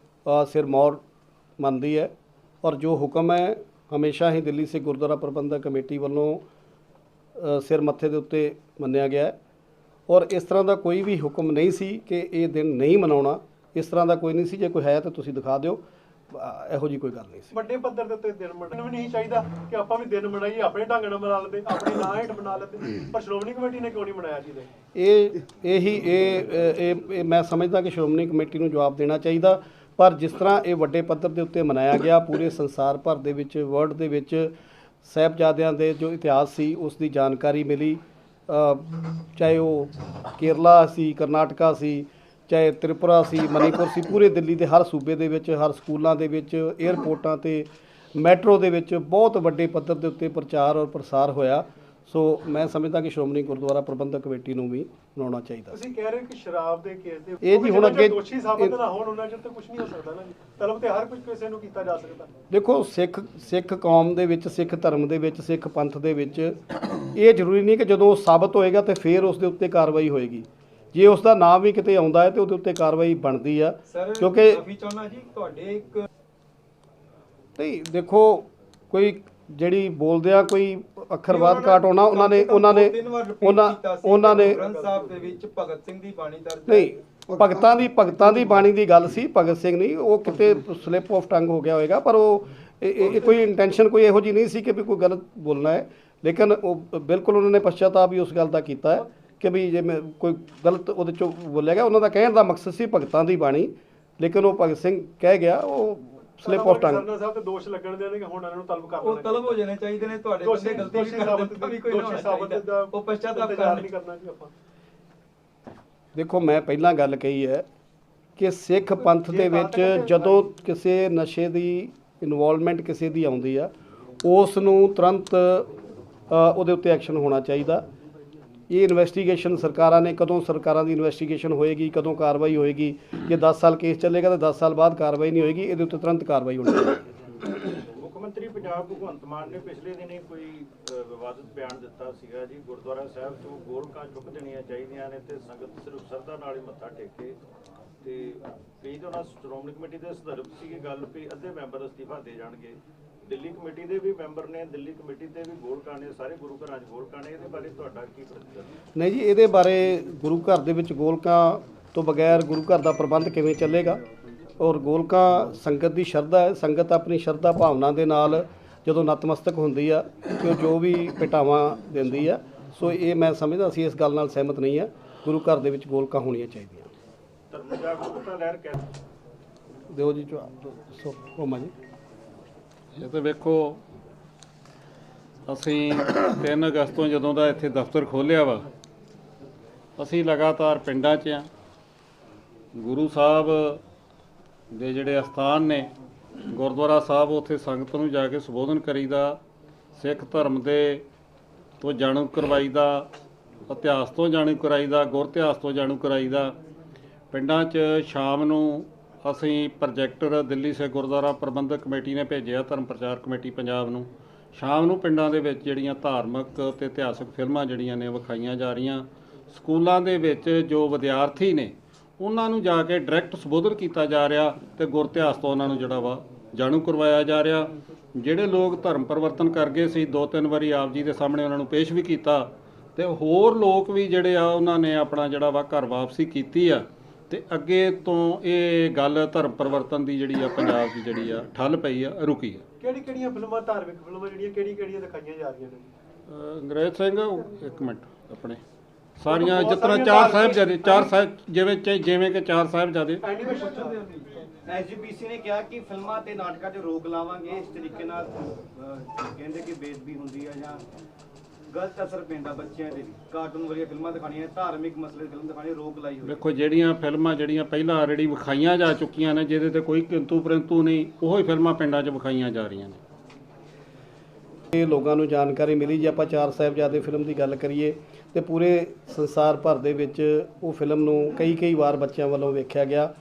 ਸਿਰਮੌਰ ਮੰਨਦੀ ਹੈ ਔਰ ਜੋ ਹੁਕਮ ਹੈ ਹਮੇਸ਼ਾ ਹੀ ਦਿੱਲੀ ਸਿੱਖ ਗੁਰਦੁਆਰਾ ਪ੍ਰਬੰਧਕ ਕਮੇਟੀ ਵੱਲੋਂ ਸਿਰ ਮੱਥੇ ਦੇ ਉੱਤੇ ਮੰਨਿਆ ਗਿਆ ਹੈ ਔਰ ਇਸ ਤਰ੍ਹਾਂ ਦਾ ਕੋਈ ਵੀ ਹੁਕਮ ਨਹੀਂ ਸੀ ਕਿ ਇਹ ਦਿਨ ਨਹੀਂ ਮਨਾਉਣਾ। ਇਸ ਤਰ੍ਹਾਂ ਦਾ ਕੋਈ ਨਹੀਂ ਸੀ। ਜੇ ਕੋਈ ਹੈ ਤਾਂ ਤੁਸੀਂ ਦਿਖਾ ਦਿਓ, ਇਹੋ ਜੀ ਕੋਈ ਗੱਲ ਨਹੀਂ ਸੀ। ਵੱਡੇ ਪੱਧਰ ਦੇ ਉੱਤੇ ਦਿਨ ਮਨਾਉਣਾ ਵੀ ਨਹੀਂ ਚਾਹੀਦਾ ਕਿ ਆਪਾਂ ਵੀ ਦਿਨ ਮਨਾਈਏ, ਆਪਣੇ ਢੰਗ ਨਾਲ ਮਨਾ ਲੈਂਦੇ, ਆਪਣੇ ਨਾਂ ਹੇਠ ਮਨਾ ਲੈਂਦੇ, ਪਰ ਸ਼੍ਰੋਮਣੀ ਕਮੇਟੀ ਨੇ ਕਿਉਂ ਨਹੀਂ ਮਨਾਇਆ ਜੀ? ਇਹ ਮੈਂ ਸਮਝਦਾ ਕਿ ਸ਼੍ਰੋਮਣੀ ਕਮੇਟੀ ਨੂੰ ਜਵਾਬ ਦੇਣਾ ਚਾਹੀਦਾ। ਪਰ ਜਿਸ ਤਰ੍ਹਾਂ ਇਹ ਵੱਡੇ ਪੱਧਰ ਦੇ ਉੱਤੇ ਮਨਾਇਆ ਗਿਆ, ਪੂਰੇ ਸੰਸਾਰ ਭਰ ਦੇ ਵਿੱਚ, ਵਰਲਡ ਦੇ ਵਿੱਚ ਸਾਹਿਬਜ਼ਾਦਿਆਂ ਦੇ ਜੋ ਇਤਿਹਾਸ ਸੀ ਉਸ ਦੀ ਜਾਣਕਾਰੀ ਮਿਲੀ। ਚਾਹੇ ਉਹ ਕੇਰਲਾ ਸੀ, ਕਰਨਾਟਕਾ ਸੀ, ਚਾਹੇ ਤ੍ਰਿਪੁਰਾ ਸੀ, ਮਨੀਪੁਰ ਸੀ, ਪੂਰੇ ਦਿੱਲੀ ਦੇ ਹਰ ਸੂਬੇ ਦੇ ਵਿੱਚ, ਹਰ ਸਕੂਲਾਂ ਦੇ ਵਿੱਚ, ਏਅਰਪੋਰਟਾਂ ਤੇ, ਮੈਟਰੋ ਦੇ ਵਿੱਚ ਬਹੁਤ ਵੱਡੇ ਪੱਧਰ ਦੇ ਉੱਤੇ ਪ੍ਰਚਾਰ ਔਰ ਪ੍ਰਸਾਰ ਹੋਇਆ। ਸੋ ਮੈਂ ਸਮਝਦਾ ਕਿ ਸ਼੍ਰੋਮਣੀ ਗੁਰਦੁਆਰਾ ਪ੍ਰਬੰਧਕ ਕਮੇਟੀ ਨੂੰ ਵੀ ਮਨਾਉਣਾ ਚਾਹੀਦਾ। ਤੁਸੀਂ ਕਹਿ ਰਹੇ ਕਿ ਸ਼ਰਾਬ ਦੇ ਕੇਸ ਦੇ ਇਹ ਜੀ ਹੁਣ ਅੱਗੇ ਦੋਸ਼ੀ ਸਾਬਤ ਨਾ ਹੋਣ ਉਹਨਾਂ ਚਿਰ ਤਾਂ ਕੁਝ ਨਹੀਂ ਹੋ ਸਕਦਾ ਨਾ ਜੀ। ਤਲਬ ਤੇ ਹਰ ਕੁਝ ਕਿਸੇ ਨੂੰ ਕੀਤਾ ਜਾ ਸਕਦਾ। ਦੇਖੋ, ਸਿੱਖ ਕੌਮ ਦੇ ਵਿੱਚ, ਸਿੱਖ ਧਰਮ ਦੇ ਵਿੱਚ, ਸਿੱਖ ਪੰਥ ਦੇ ਵਿੱਚ ਇਹ ਜ਼ਰੂਰੀ ਨਹੀਂ ਕਿ ਜਦੋਂ ਉਹ ਸਾਬਤ ਹੋਏਗਾ ਤੇ ਫਿਰ ਉਸ ਦੇ ਉੱਤੇ ਕਾਰਵਾਈ ਹੋਏਗੀ। ਜੇ ਉਸ ਦਾ ਨਾਮ ਵੀ ਕਿਤੇ ਆਉਂਦਾ ਹੈ ਤੇ ਉਹਦੇ ਉੱਤੇ ਕਾਰਵਾਈ ਬਣਦੀ ਆ। ਕਿਉਂਕਿ ਕਾਫੀ ਚਾਹੁੰਦਾ ਜੀ ਤੁਹਾਡੇ ਇੱਕ ਨਹੀਂ, ਦੇਖੋ, ਕੋਈ ਜਿਹੜੀ ਬੋਲਦੇ ਆ ਕੋਈ ਅੱਖਰਵਾਦ ਕਾਟ ਹੋਣਾ, ਉਹਨਾਂ ਨੇ ਗ੍ਰੰਥ ਸਾਹਿਬ ਦੇ ਵਿੱਚ ਭਗਤ ਸਿੰਘ ਦੀ ਬਾਣੀ ਦਰਜ ਨਹੀਂ, ਭਗਤਾਂ ਦੀ ਬਾਣੀ ਦੀ ਗੱਲ ਸੀ, ਭਗਤ ਸਿੰਘ ਨਹੀਂ। ਉਹ ਕਿਤੇ ਸਲਿੱਪ ਆਫ ਟੰਗ ਹੋ ਗਿਆ ਹੋਏਗਾ, ਪਰ ਉਹ ਇਹ ਕੋਈ ਇੰਟੈਂਸ਼ਨ ਕੋਈ ਇਹੋ ਜਿਹੀ ਨਹੀਂ ਸੀ ਕਿ ਵੀ ਕੋਈ ਗਲਤ ਬੋਲਣਾ ਹੈ। ਲੇਕਿਨ ਉਹ ਬਿਲਕੁਲ ਉਹਨਾਂ ਨੇ ਪਛਤਾਵਾ ਵੀ ਉਸ ਗੱਲ ਦਾ ਕੀਤਾ ਹੈ ਕਿ ਵੀ ਜੇ ਮੈਂ ਕੋਈ ਗਲਤ ਉਹਦੇ ਚੋਂ ਬੋਲਿਆ ਗਿਆ। ਉਹਨਾਂ ਦਾ ਕਹਿਣ ਦਾ ਮਕਸਦ ਸੀ ਭਗਤਾਂ ਦੀ ਬਾਣੀ, ਲੇਕਿਨ ਉਹ ਭਗਤ ਸਿੰਘ ਕਹਿ ਗਿਆ, ਉਹ ਸਲਿੱਪ ਆਫ ਟੰਗ। ਸਰਨਾ ਸਾਹਿਬ ਤੇ ਦੋਸ਼ ਲੱਗਣ ਦੇ ਨੇ ਕਿ ਹੁਣ ਇਹਨਾਂ ਨੂੰ ਤਲਬ ਕਰਨਾ, ਉਹ ਤਲਬ ਹੋ ਜਾਣੇ ਚਾਹੀਦੇ ਨੇ। ਤੁਹਾਡੇ ਬੰਦੇ ਗਲਤੀ ਵੀ ਕਰਦੇ ਵੀ ਕੋਈ ਨਾ ਚਾਹੀਦਾ, ਉਹ ਪਛਤਾਵਾ ਨਹੀਂ ਕਰਨਾ ਜੀ ਆਪਾਂ। ਦੇਖੋ, ਮੈਂ ਪਹਿਲਾਂ ਗੱਲ ਕਹੀ ਹੈ ਕਿ ਸਿੱਖ ਪੰਥ ਦੇ ਵਿੱਚ ਜਦੋਂ ਕਿਸੇ ਨਸ਼ੇ ਦੀ ਇਨਵੋਲਵਮੈਂਟ ਕਿਸੇ ਦੀ ਆਉਂਦੀ ਆ, ਉਸ ਨੂੰ ਤੁਰੰਤ ਉਹਦੇ ਉੱਤੇ ਐਕਸ਼ਨ ਹੋਣਾ ਚਾਹੀਦਾ। ਇਹ ਇਨਵੈਸਟੀਗੇਸ਼ਨ ਸਰਕਾਰਾਂ ਨੇ, ਕਦੋਂ ਸਰਕਾਰਾਂ ਦੀ ਇਨਵੈਸਟੀਗੇਸ਼ਨ ਹੋਏਗੀ, ਕਦੋਂ ਕਾਰਵਾਈ ਹੋਏਗੀ? ਜੇ 10 ਸਾਲ ਕੇਸ ਚੱਲੇਗਾ ਤਾਂ 10 ਸਾਲ ਬਾਅਦ ਕਾਰਵਾਈ ਨਹੀਂ ਹੋਏਗੀ। ਇਹਦੇ ਉੱਤੇ ਤੁਰੰਤ ਕਾਰਵਾਈ ਹੋਣੀ ਚਾਹੀਦੀ। ਮੁੱਖ ਮੰਤਰੀ ਪੰਜਾਬ ਭਗਵੰਤ ਮਾਨ ਨੇ ਪਿਛਲੇ ਦਿਨੀ ਕੋਈ ਵਿਵਾਦਿਤ ਬਿਆਨ ਦਿੱਤਾ ਸੀਗਾ ਜੀ, ਗੁਰਦੁਆਰਾ ਸਾਹਿਬ ਤੋਂ ਗੋਲਕਾਂ ਚੁੱਕ ਦੇਣੀਆਂ ਚਾਹੀਦੀਆਂ ਨੇ ਤੇ ਸੰਗਤ ਸਿਰਫ ਸ਼ਰਧਾ ਨਾਲ ਹੀ ਮੱਥਾ ਟੇਕੇ। ਤੇ ਕਈ ਤਾਂ ਉਹਨਾਂ ਸ਼੍ਰੋਮਣੀ ਕਮੇਟੀ ਦੇ ਸੰਦਰਭ ਸੀਗੀ ਗੱਲ ਵੀ ਅੱਧੇ ਮੈਂਬਰ ਅਸਤੀਫਾ ਦੇ ਜਾਣਗੇ। ਦਿੱਲੀ ਕਮੇਟੀ ਦੇ ਵੀ ਮੈਂਬਰ ਨੇ, ਦਿੱਲੀ ਕਮੇਟੀ ਤੇ ਵੀ ਗੋਲਕਾਂ ਨੇ, ਸਾਰੇ ਗੁਰੂ ਘਰਾਂ 'ਚ ਗੋਲਕਾਂ ਨੇ। ਇਹਦੇ ਬਾਰੇ ਤੁਹਾਡਾ ਕੀ ਪ੍ਰਤੀਕਰਮ? ਨਹੀਂ ਜੀ, ਇਹਦੇ ਬਾਰੇ ਗੁਰੂ ਘਰ ਦੇ ਵਿੱਚ ਗੋਲਕਾਂ ਤੋਂ ਬਗੈਰ ਗੁਰੂ ਘਰ ਦਾ ਪ੍ਰਬੰਧ ਕਿਵੇਂ ਚੱਲੇਗਾ? ਔਰ ਗੋਲਕਾਂ ਸੰਗਤ ਦੀ ਸ਼ਰਧਾ ਹੈ। ਸੰਗਤ ਆਪਣੀ ਸ਼ਰਧਾ ਭਾਵਨਾ ਦੇ ਨਾਲ ਜਦੋਂ ਨਤਮਸਤਕ ਹੁੰਦੀ ਆ ਕਿ ਉਹ ਜੋ ਵੀ ਭੇਟਾਵਾਂ ਦਿੰਦੀ ਆ। ਸੋ ਇਹ ਮੈਂ ਸਮਝਦਾ ਸੀ ਇਸ ਗੱਲ ਨਾਲ ਸਹਿਮਤ ਨਹੀਂ ਆ। ਗੁਰੂ ਘਰ ਦੇ ਵਿੱਚ ਗੋਲਕਾਂ ਹੋਣੀਆਂ ਚਾਹੀਦੀਆਂ। ਧਰਮ ਜਾਗਰੂਕਤਾ ਲਹਿਰ ਕਹਿ ਦਿਓ ਜੀ ਜਵਾਬ ਦੱਸੋ ਹੋਮਾ ਜੀ। ਇਹ ਤਾਂ ਵੇਖੋ, ਅਸੀਂ 3 ਅਗਸਤ ਤੋਂ ਜਦੋਂ ਦਾ ਇੱਥੇ ਦਫ਼ਤਰ ਖੋਲ੍ਹਿਆ ਵਾ, ਅਸੀਂ ਲਗਾਤਾਰ ਪਿੰਡਾਂ 'ਚ ਆ। ਗੁਰੂ ਸਾਹਿਬ ਦੇ ਜਿਹੜੇ ਅਸਥਾਨ ਨੇ, ਗੁਰਦੁਆਰਾ ਸਾਹਿਬ, ਉੱਥੇ ਸੰਗਤ ਨੂੰ ਜਾ ਕੇ ਸੰਬੋਧਨ ਕਰੀਦਾ, ਸਿੱਖ ਧਰਮ ਦੇ ਤੋਂ ਜਾਣੂ ਕਰਵਾਈਦਾ, ਇਤਿਹਾਸ ਤੋਂ ਜਾਣੂ ਕਰਾਈਦਾ, ਗੁਰ ਇਤਿਹਾਸ ਤੋਂ ਜਾਣੂ ਕਰਾਈਦਾ। ਪਿੰਡਾਂ 'ਚ ਸ਼ਾਮ ਨੂੰ ਅਸੀਂ ਪ੍ਰੋਜੈਕਟਰ ਦਿੱਲੀ ਸਿੱਖ ਗੁਰਦੁਆਰਾ ਪ੍ਰਬੰਧਕ ਕਮੇਟੀ ਨੇ ਭੇਜਿਆ, ਧਰਮ ਪ੍ਰਚਾਰ ਕਮੇਟੀ ਪੰਜਾਬ ਨੂੰ। ਸ਼ਾਮ ਨੂੰ ਪਿੰਡਾਂ ਦੇ ਵਿੱਚ ਜਿਹੜੀਆਂ ਧਾਰਮਿਕ ਅਤੇ ਇਤਿਹਾਸਕ ਫਿਲਮਾਂ ਜਿਹੜੀਆਂ ਨੇ ਵਿਖਾਈਆਂ ਜਾ ਰਹੀਆਂ। ਸਕੂਲਾਂ ਦੇ ਵਿੱਚ ਜੋ ਵਿਦਿਆਰਥੀ ਨੇ ਉਹਨਾਂ ਨੂੰ ਜਾ ਕੇ ਡਾਇਰੈਕਟ ਸੰਬੋਧਨ ਕੀਤਾ ਜਾ ਰਿਹਾ ਤੇ ਗੁਰ ਇਤਿਹਾਸ ਤੋਂ ਉਹਨਾਂ ਨੂੰ ਜਿਹੜਾ ਵਾ ਜਾਣੂ ਕਰਵਾਇਆ ਜਾ ਰਿਹਾ। ਜਿਹੜੇ ਲੋਕ ਧਰਮ ਪਰਿਵਰਤਨ ਕਰ ਗਏ ਸੀ, 2-3 ਵਾਰੀ ਆਪ ਜੀ ਦੇ ਸਾਹਮਣੇ ਉਹਨਾਂ ਨੂੰ ਪੇਸ਼ ਵੀ ਕੀਤਾ ਤੇ ਹੋਰ ਲੋਕ ਵੀ ਜਿਹੜੇ ਆ ਉਹਨਾਂ ਨੇ ਆਪਣਾ ਜਿਹੜਾ ਵਾ ਘਰ ਵਾਪਸੀ ਕੀਤੀ ਆ। ਤੇ ਅੱਗੇ ਤੋਂ ਇਹ ਗੱਲ ਧਰਮ ਪਰਿਵਰਤਨ ਦੀ ਜਿਹੜੀ ਆ ਪੰਜਾਬ ਦੀ ਜਿਹੜੀ ਆ ਠੱਲ ਪਈ ਆ, ਰੁਕੀ ਆ। ਕਿਹੜੀਆਂ ਫਿਲਮਾਂ, ਧਾਰਮਿਕ ਫਿਲਮਾਂ ਜਿਹੜੀਆਂ ਕਿਹੜੀਆਂ ਦਿਖਾਈਆਂ ਜਾ ਰਹੀਆਂ ਨੇ? ਅੰਗਰੇਜ਼ ਸਿੰਘ, ਇੱਕ ਮਿੰਟ, ਆਪਣੇ ਸਾਰੀਆਂ ਜਿਸ ਤਰ੍ਹਾਂ 4 ਸਾਹਿਬਜ਼ਾਦੇ, 4 ਸਾਹਿਬ ਜਿਵੇਂ ਕਿ 4 ਸਾਹਿਬਜ਼ਾਦੇ, ਐਸਜੀਪੀਸੀ ਨੇ ਕਿਹਾ ਕਿ ਫਿਲਮਾਂ ਤੇ ਨਾਟਕਾਂ 'ਚ ਰੋਕ ਲਾਵਾਂਗੇ, ਇਸ ਤਰੀਕੇ ਨਾਲ ਕਹਿੰਦੇ ਕਿ ਬੇਇੱਜ਼ਤੀ ਹੁੰਦੀ ਹੈ ਜਾਂ ਗਲਤ ਅਸਰ ਪੈਂਦਾ ਬੱਚਿਆਂ ਦੇ ਵੀ। ਕਾਰਟੂਨ ਵਰਗੀਆਂ ਫਿਲਮਾਂ ਦਿਖਾਉਣੀਆਂ, ਧਾਰਮਿਕ ਮਸਲੇ ਦੀ ਫਿਲਮ ਦਿਖਾਉਣੀ, ਰੋਕ ਲਾਈ ਹੋਈ। ਵੇਖੋ ਜਿਹੜੀਆਂ ਫਿਲਮਾਂ ਜਿਹੜੀਆਂ ਪਹਿਲਾਂ ਆਲਰੇਡੀ ਵਿਖਾਈਆਂ ਜਾ ਚੁੱਕੀਆਂ ਨੇ, ਜਿਹਦੇ ਤੇ ਕੋਈ ਕਿੰਤੂ ਪਰੰਤੂ ਨਹੀਂ, ਉਹੀ ਫਿਲਮਾਂ ਪਿੰਡਾਂ 'ਚ ਵਿਖਾਈਆਂ ਜਾ ਰਹੀਆਂ ਨੇ। ਇਹ ਲੋਕਾਂ ਨੂੰ ਜਾਣਕਾਰੀ ਮਿਲੀ। ਜੇ ਆਪਾਂ ਚਾਰ ਸਾਹਿਬਜ਼ਾਦੇ ਫਿਲਮ ਦੀ ਗੱਲ ਕਰੀਏ ਤੇ ਪੂਰੇ ਸੰਸਾਰ ਭਰ ਦੇ ਵਿੱਚ ਉਹ ਫਿਲਮ ਨੂੰ ਕਈ ਵਾਰ ਬੱਚਿਆਂ ਵੱਲੋਂ ਵੇਖਿਆ ਗਿਆ।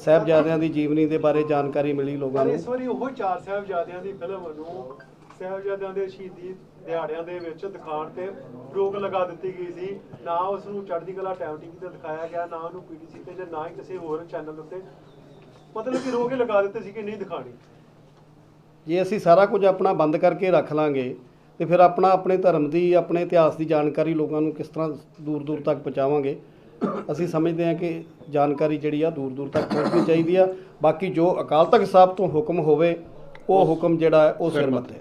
ਸਾਹਿਬਜ਼ਾਦਿਆਂ ਦੀ ਜੀਵਨੀ ਦੇ ਬਾਰੇ ਜਾਣਕਾਰੀ ਮਿਲੀ ਲੋਕਾਂ ਪਰ ਨੂੰ। ਇਸ ਵਾਰੀ ਉਹ ਚਾਰ ਸਾਹਿਬਜ਼ਾਦਿਆਂ ਦੀ ਫਿਲਮ ਨੂੰ ਸਾਹਿਬਜ਼ਾਦਿਆਂ ਦੇ ਸ਼ਹੀਦੀ ਦਿਹਾੜਿਆਂ ਦੇ ਵਿੱਚ ਦਿਖਾਉਣ ਤੇ ਰੋਕ ਲਗਾ ਦਿੱਤੀ ਗਈ ਸੀ। ਨਾ ਉਸ ਨੂੰ ਚੜ੍ਹਦੀ ਕਲਾ ਟਾਈਮ ਟੀਵੀ ਤੇ ਦਿਖਾਇਆ ਗਿਆ, ਨਾ ਉਹਨੂੰ ਪੀਟੀਸੀ ਤੇ, ਜਾਂ ਨਾ ਹੀ ਕਿਸੇ ਹੋਰ ਚੈਨਲ ਉੱਤੇ, ਮਤਲਬ ਕਿ ਰੋਕ ਹੀ ਲਗਾ ਦਿੱਤੇ ਸੀ ਕਿ ਨਹੀਂ ਦਿਖਾਣੀ। ਜੇ ਅਸੀਂ ਸਾਰਾ ਕੁਝ ਆਪਣਾ ਬੰਦ ਕਰਕੇ ਰੱਖ ਲਾਂਗੇ ਤੇ ਫਿਰ ਆਪਣੇ ਧਰਮ ਦੀ, ਆਪਣੇ ਇਤਿਹਾਸ ਦੀ ਜਾਣਕਾਰੀ ਲੋਕਾਂ ਨੂੰ ਕਿਸ ਤਰ੍ਹਾਂ ਦੂਰ ਤੱਕ ਪਹੁੰਚਾਵਾਂਗੇ। ਅਸੀਂ ਸਮਝਦੇ ਹਾਂ ਕਿ ਜਾਣਕਾਰੀ ਜਿਹੜੀ ਆ ਦੂਰ ਤੱਕ ਪਹੁੰਚਣੀ ਚਾਹੀਦੀ ਆ। ਬਾਕੀ ਜੋ ਅਕਾਲ ਤਖਤ ਸਾਹਿਬ ਤੋਂ ਹੁਕਮ ਹੋਵੇ ਉਹ ਹੁਕਮ ਜਿਹੜਾ ਹੈ ਉਹ ਸਿਰ ਮੱਥੇ।